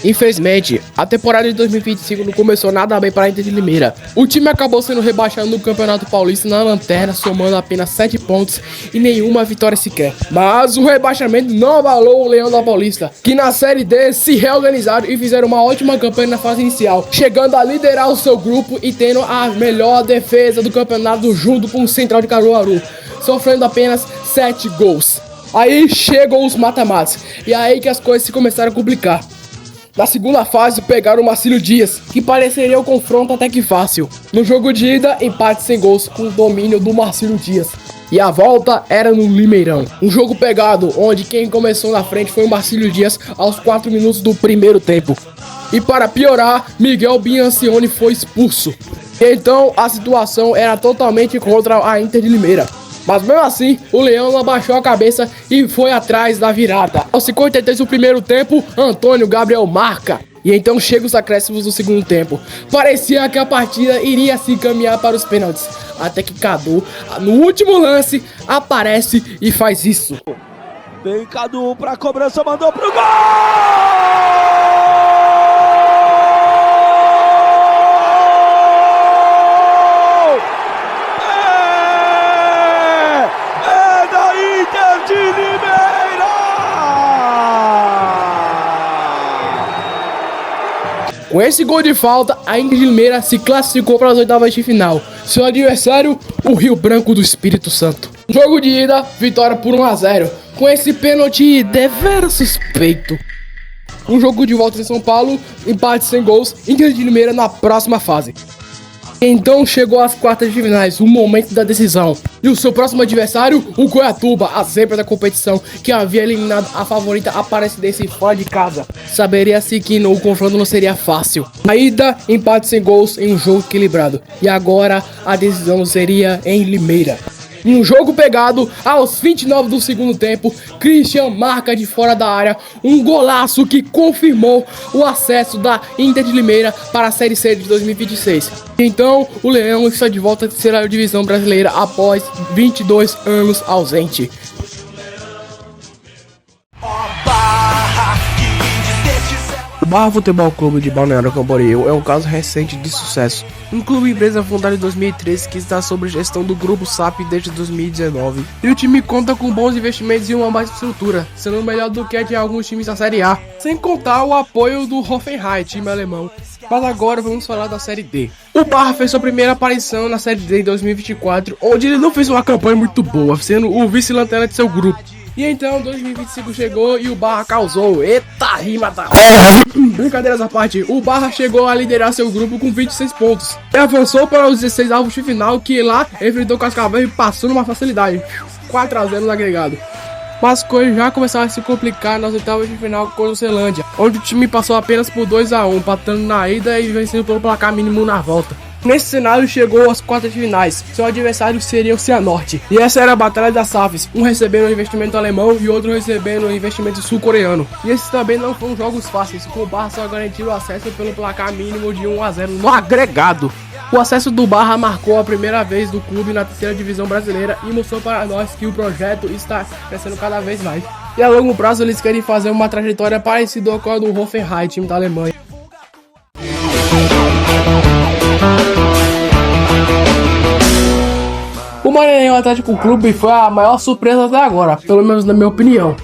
Infelizmente, a temporada de 2025 não começou nada bem para a Inter de Limeira. O time acabou sendo rebaixado no Campeonato Paulista na lanterna, somando apenas 7 pontos e nenhuma vitória sequer. Mas o rebaixamento não abalou o Leão da Paulista, que na Série D se reorganizaram e fizeram uma ótima campanha na fase inicial, chegando a liderar o seu grupo e tendo a melhor defesa do campeonato junto com o Central de Caruaru, sofrendo apenas 7 gols. Aí chegam os mata-matas, e aí que as coisas se começaram a complicar. Na segunda fase, pegaram o Marcílio Dias, que pareceria um confronto até que fácil. No jogo de ida, empate sem gols com o domínio do Marcílio Dias. E a volta era no Limeirão. Um jogo pegado, onde quem começou na frente foi o Marcílio Dias aos 4 minutos do primeiro tempo. E para piorar, Miguel Biancioni foi expulso. E então a situação era totalmente contra a Inter de Limeira. Mas mesmo assim, o Leão não abaixou a cabeça e foi atrás da virada. Aos 53 do primeiro tempo, Antônio Gabriel marca. E então chegam os acréscimos do segundo tempo. Parecia que a partida iria se encaminhar para os pênaltis. Até que Cadu, no último lance, aparece e faz isso. Vem Cadu pra cobrança, mandou pro gol! De Limeira! Com esse gol de falta, a Inter de Limeira se classificou para as oitavas de final. Seu adversário, o Rio Branco do Espírito Santo. Jogo de ida, vitória por 1-0, com esse pênalti deveras suspeito. Um jogo de volta em São Paulo, empate sem gols, Inter de Limeira na próxima fase. Então chegou às quartas de finais, o momento da decisão. E o seu próximo adversário, o Goiatuba, a zebra da competição, que havia eliminado a favorita Aparecidense fora de casa. Saberia-se que o confronto não seria fácil. A ida, empate sem gols em um jogo equilibrado. E agora a decisão seria em Limeira. Em um jogo pegado, aos 29 do segundo tempo, Christian marca de fora da área um golaço que confirmou o acesso da Inter de Limeira para a Série C de 2026. Então, o Leão está de volta à terceira divisão brasileira após 22 anos ausente. O Barra Futebol Clube de Balneário Camboriú é um caso recente de sucesso. Um clube empresa fundado em 2013 que está sob gestão do Grupo SAP desde 2019. E o time conta com bons investimentos e uma baixa estrutura, sendo melhor do que de alguns times da Série A. Sem contar o apoio do Hoffenheim, time alemão. Mas agora vamos falar da Série D. O Barra fez sua primeira aparição na Série D em 2024, onde ele não fez uma campanha muito boa, sendo o vice-lanterna de seu grupo. E então 2025 chegou e o Barra causou. Eita rima da Brincadeiras à parte, o Barra chegou a liderar seu grupo com 26 pontos. E avançou para os 16 avos de final, que lá enfrentou Cascavel e passou numa facilidade. 4-0 no agregado. Mas coisas já começaram a se complicar nas oitavas de final contra o Celândia, onde o time passou apenas por 2-1, empatando na ida e vencendo pelo placar mínimo na volta. Nesse cenário chegou às quartas de finais, seu adversário seria o Cianorte. E essa era a batalha das SAFs, um recebendo um investimento alemão e outro recebendo um investimento sul-coreano. E esses também não foram jogos fáceis, com o Barra só garantiu o acesso pelo placar mínimo de 1-0 no agregado. O acesso do Barra marcou a primeira vez do clube na terceira divisão brasileira e mostrou para nós que o projeto está crescendo cada vez mais. E a longo prazo eles querem fazer uma trajetória parecida com a do Hoffenheim, time da Alemanha. O Maranhão Atlético Clube foi a maior surpresa até agora, pelo menos na minha opinião.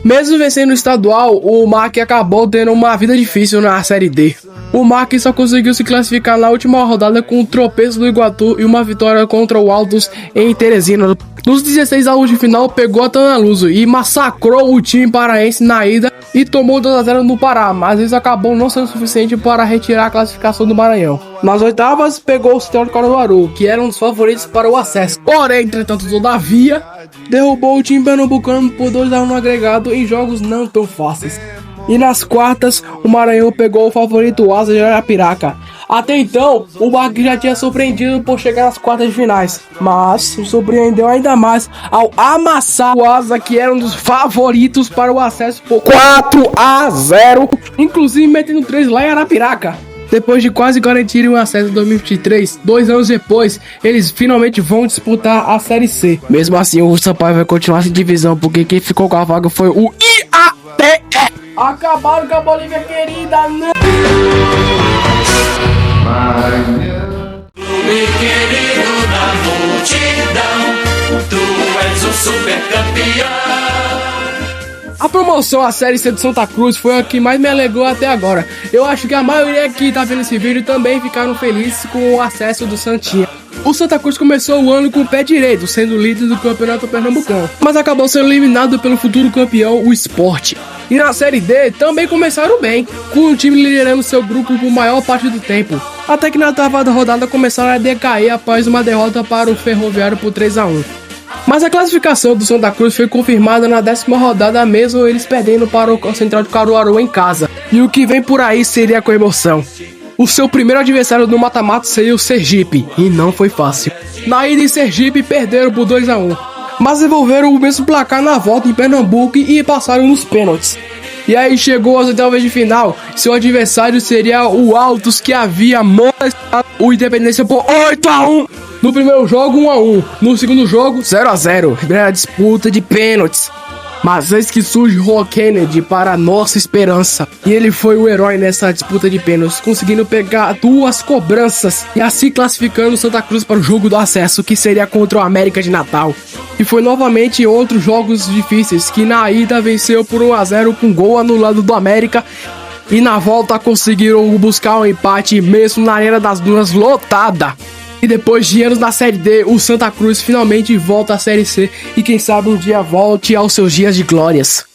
Mesmo vencendo o estadual, o MAC acabou tendo uma vida difícil na Série D. O MAC só conseguiu se classificar na última rodada com um tropeço do Iguatu e uma vitória contra o Altos em Teresina. Nos 16 avos de final, pegou a Tanaluso e massacrou o time paraense na ida e tomou 2-0 no Pará, mas isso acabou não sendo suficiente para retirar a classificação do Maranhão. Nas oitavas, pegou o Central de Caruaru, que era um dos favoritos para o acesso. Porém, entretanto, todavia, derrubou o time pernambucano por 2-1 no agregado em jogos não tão fáceis. E nas quartas, o Maranhão pegou o favorito Asa de Arapiraca. Até então, o MAC já tinha surpreendido por chegar nas quartas de finais, mas se surpreendeu ainda mais ao amassar o Asa, que era um dos favoritos para o acesso por 4-0, inclusive metendo 3 lá em Arapiraca. Depois de quase garantirem o acesso em 2023, 2 anos depois, eles finalmente vão disputar a Série C. Mesmo assim, o Sampaio vai continuar sem divisão, porque quem ficou com a vaga foi o Acabaram com a Bolívia querida, não! Clube querido da multidão, tu és o super campeão. A promoção à Série C de Santa Cruz foi a que mais me alegrou até agora. Eu acho que a maioria que tá vendo esse vídeo também ficaram felizes com o acesso do Santinha. O Santa Cruz começou o ano com o pé direito, sendo líder do campeonato pernambucano, mas acabou sendo eliminado pelo futuro campeão, o Sport. E na Série D também começaram bem, com o time liderando seu grupo por maior parte do tempo, até que na oitava rodada começaram a decair após uma derrota para o Ferroviário por 3-1. Mas a classificação do Santa Cruz foi confirmada na 10ª rodada, mesmo eles perdendo para o Central de Caruaru em casa. E o que vem por aí seria com emoção. O seu primeiro adversário no mata-mata seria o Sergipe, e não foi fácil. Na ida em Sergipe perderam por 2-1, mas devolveram o mesmo placar na volta em Pernambuco e passaram nos pênaltis. E aí chegou às oitavas de final, seu adversário seria o Altos, que havia molestado o Independência por 8-1. No primeiro jogo 1-1, no segundo jogo 0-0, era disputa de pênaltis. Mas eis que surge Ron Kennedy para a nossa esperança, e ele foi o herói nessa disputa de pênaltis, conseguindo pegar 2 cobranças e assim classificando o Santa Cruz para o jogo do acesso, que seria contra o América de Natal. E foi novamente outros jogos difíceis, que na ida venceu por 1-0 com gol anulado do América, e na volta conseguiram buscar um empate mesmo na Arena das Dunas lotada. E depois de anos na Série D, o Santa Cruz finalmente volta à Série C e quem sabe um dia volte aos seus dias de glórias.